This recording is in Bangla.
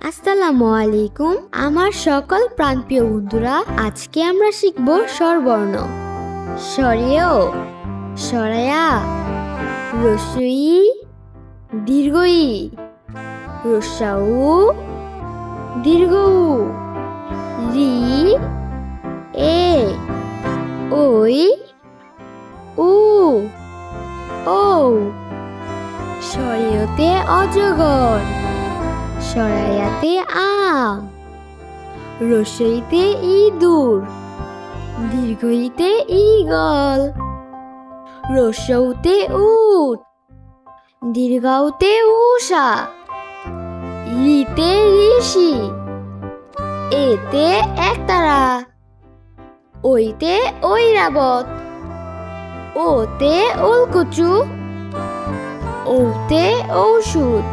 আসসালামু আলাইকুম আমার সকল প্রাণপ্রিয় বন্ধুরা, আজকে আমরা শিখব স্বরবর্ণ। স্বরেও সরায়া রস্যই দীর্ঘই রস্যাউ দীর্ঘ রি এ ওই উ ও। স্বরেয়তে অজগর, সরায়াতে আম, রস্যইতে ইঁদুর, দীর্ঘইতে ঈগল, রস্যউতে উট, দীর্ঘাউতে উষা, রিতে ঋষি, এতে একতারা, ওইতে ঐরাবত, ওতে ওলকচু, ওতে ঔষধ।